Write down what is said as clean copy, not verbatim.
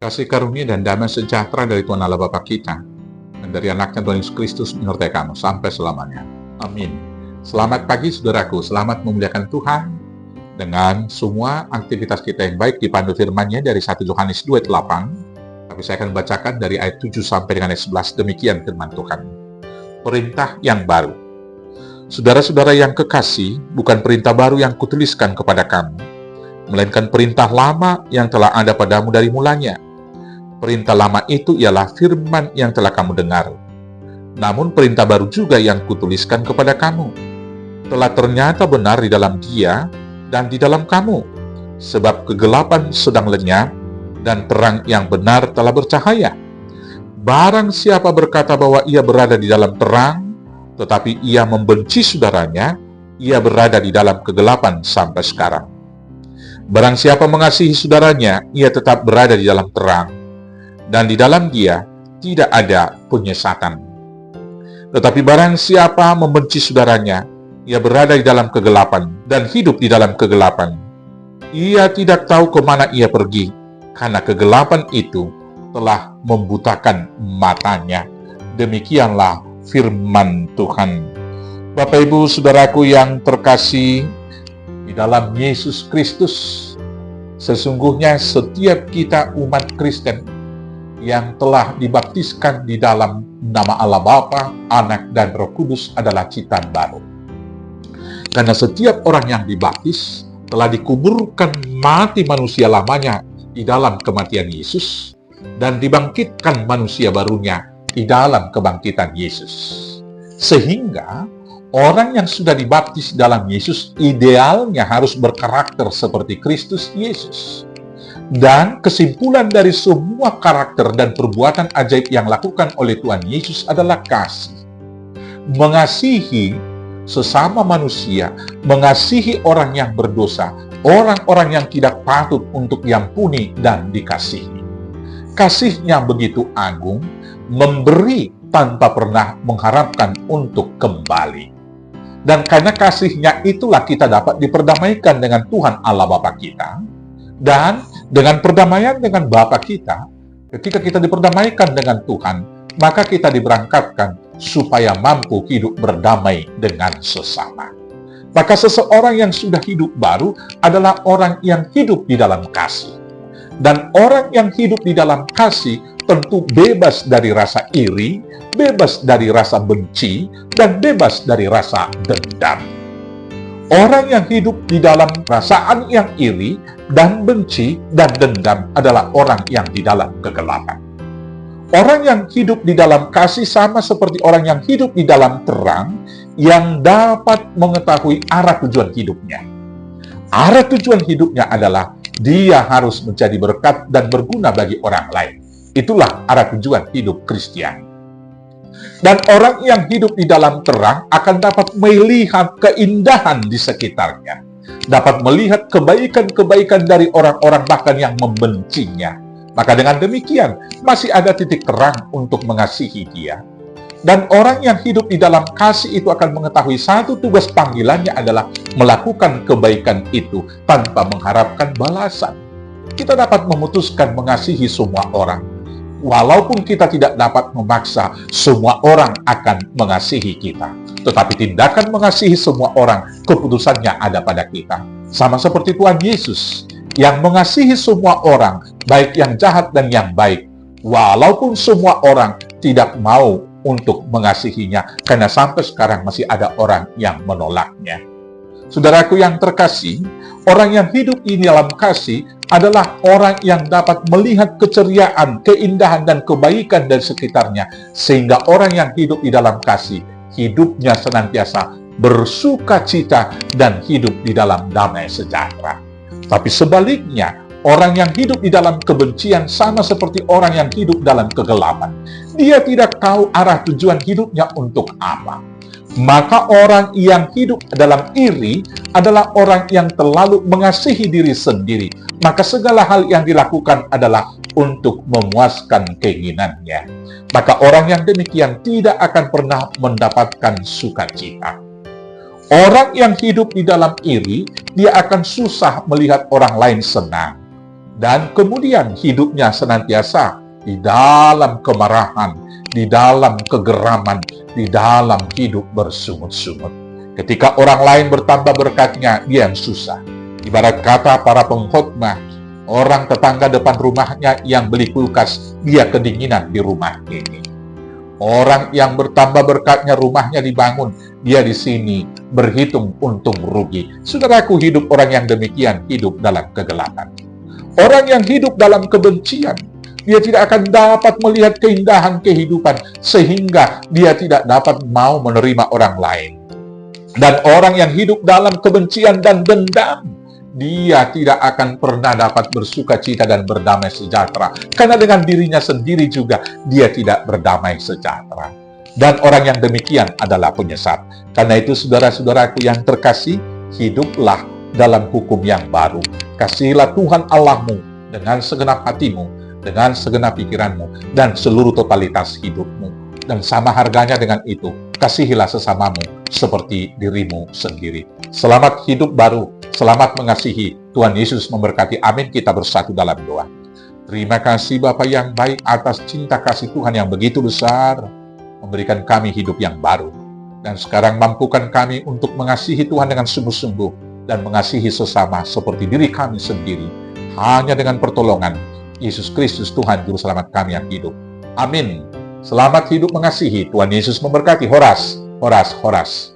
Kasih karunia dan damai sejahtera dari Tuhan Allah Bapa kita dan dari anaknya Tuhan Yesus Kristus menyertai kamu sampai selamanya. Amin. Selamat pagi saudaraku, selamat memuliakan Tuhan dengan semua aktivitas kita yang baik dipandu firman-Nya dari 1 Yohanes 2:8. Tapi saya akan bacakan dari ayat 7 sampai dengan ayat 11. Demikian firman Tuhan. Perintah yang baru. Saudara-saudara yang kekasih, bukan perintah baru yang kutuliskan kepada kamu, melainkan perintah lama yang telah ada padamu dari mulanya. Perintah lama itu ialah firman yang telah kamu dengar. Namun perintah baru juga yang kutuliskan kepada kamu, telah ternyata benar di dalam Dia dan di dalam kamu. Sebab kegelapan sedang lenyap dan terang yang benar telah bercahaya. Barang siapa berkata bahwa ia berada di dalam terang, tetapi ia membenci saudaranya, ia berada di dalam kegelapan sampai sekarang. Barang siapa mengasihi saudaranya, ia tetap berada di dalam terang, dan di dalam Dia tidak ada penyesatan. Tetapi barang siapa membenci saudaranya, ia berada di dalam kegelapan dan hidup di dalam kegelapan. Ia tidak tahu kemana ia pergi, karena kegelapan itu telah membutakan matanya. Demikianlah firman Tuhan. Bapak Ibu Saudaraku yang terkasih di dalam Yesus Kristus, sesungguhnya setiap kita umat Kristen yang telah dibaptiskan di dalam nama Allah Bapa, Anak, dan Roh Kudus adalah ciptaan baru. Karena setiap orang yang dibaptis telah dikuburkan mati manusia lamanya di dalam kematian Yesus dan dibangkitkan manusia barunya di dalam kebangkitan Yesus. Sehingga orang yang sudah dibaptis dalam Yesus idealnya harus berkarakter seperti Kristus Yesus. Dan kesimpulan dari semua karakter dan perbuatan ajaib yang dilakukan oleh Tuhan Yesus adalah kasih. Mengasihi sesama manusia, mengasihi orang yang berdosa, orang-orang yang tidak patut untuk diampuni dan dikasihi. Kasihnya begitu agung, memberi tanpa pernah mengharapkan untuk kembali. Dan karena kasihnya itulah kita dapat diperdamaikan dengan Tuhan Allah Bapa kita. Dan dengan perdamaian dengan Bapa kita, ketika kita diperdamaikan dengan Tuhan, maka kita diberangkatkan supaya mampu hidup berdamai dengan sesama. Maka seseorang yang sudah hidup baru adalah orang yang hidup di dalam kasih. Dan orang yang hidup di dalam kasih tentu bebas dari rasa iri, bebas dari rasa benci, dan bebas dari rasa dendam. Orang yang hidup di dalam perasaan yang iri dan benci dan dendam adalah orang yang di dalam kegelapan. Orang yang hidup di dalam kasih sama seperti orang yang hidup di dalam terang yang dapat mengetahui arah tujuan hidupnya. Arah tujuan hidupnya adalah dia harus menjadi berkat dan berguna bagi orang lain. Itulah arah tujuan hidup Kristiani. Dan orang yang hidup di dalam terang akan dapat melihat keindahan di sekitarnya. Dapat melihat kebaikan-kebaikan dari orang-orang bahkan yang membencinya. Maka dengan demikian, masih ada titik terang untuk mengasihi dia. Dan orang yang hidup di dalam kasih itu akan mengetahui satu tugas panggilannya adalah melakukan kebaikan itu tanpa mengharapkan balasan. Kita dapat memutuskan mengasihi semua orang. Walaupun kita tidak dapat memaksa, semua orang akan mengasihi kita. Tetapi tindakan mengasihi semua orang, keputusannya ada pada kita. Sama seperti Tuhan Yesus, yang mengasihi semua orang, baik yang jahat dan yang baik. Walaupun semua orang tidak mau untuk mengasihinya, karena sampai sekarang masih ada orang yang menolaknya. Saudaraku yang terkasih, orang yang hidup di dalam kasih adalah orang yang dapat melihat keceriaan, keindahan, dan kebaikan dari sekitarnya. Sehingga orang yang hidup di dalam kasih, hidupnya senantiasa bersuka cita dan hidup di dalam damai sejahtera. Tapi sebaliknya, orang yang hidup di dalam kebencian sama seperti orang yang hidup dalam kegelapan. Dia tidak tahu arah tujuan hidupnya untuk apa. Maka orang yang hidup dalam iri adalah orang yang terlalu mengasihi diri sendiri. Maka segala hal yang dilakukan adalah untuk memuaskan keinginannya. Maka orang yang demikian tidak akan pernah mendapatkan sukacita. Orang yang hidup di dalam iri, dia akan susah melihat orang lain senang. Dan kemudian hidupnya senantiasa di dalam kemarahan, di dalam kegeraman, di dalam hidup bersungut-sungut. Ketika orang lain bertambah berkatnya, dia yang susah. Ibarat kata para pengkhotbah, orang tetangga depan rumahnya yang beli kulkas, dia kedinginan di rumah ini. Orang yang bertambah berkatnya, rumahnya dibangun, dia di sini berhitung untung rugi. Saudaraku, hidup orang yang demikian hidup dalam kegelapan. Orang yang hidup dalam kebencian, dia tidak akan dapat melihat keindahan kehidupan, sehingga dia tidak dapat mau menerima orang lain. Dan orang yang hidup dalam kebencian dan dendam, dia tidak akan pernah dapat bersuka cita dan berdamai sejahtera. Karena dengan dirinya sendiri juga, dia tidak berdamai sejahtera. Dan orang yang demikian adalah penyesat. Karena itu, saudara-saudaraku yang terkasih, hiduplah dalam hukum yang baru. Kasihilah Tuhan Allahmu dengan segenap hatimu, dengan segenap pikiranmu, dan seluruh totalitas hidupmu. Dan sama harganya dengan itu, kasihilah sesamamu seperti dirimu sendiri. Selamat hidup baru, selamat mengasihi. Tuhan Yesus memberkati. Amin. Kita bersatu dalam doa. Terima kasih Bapa yang baik atas cinta kasih Tuhan yang begitu besar, memberikan kami hidup yang baru. Dan sekarang mampukan kami untuk mengasihi Tuhan dengan sungguh-sungguh, dan mengasihi sesama seperti diri kami sendiri, hanya dengan pertolongan Yesus Kristus Tuhan Juru Selamat kami yang hidup. Amin. Selamat hidup mengasihi. Tuhan Yesus memberkati. Horas, horas, horas.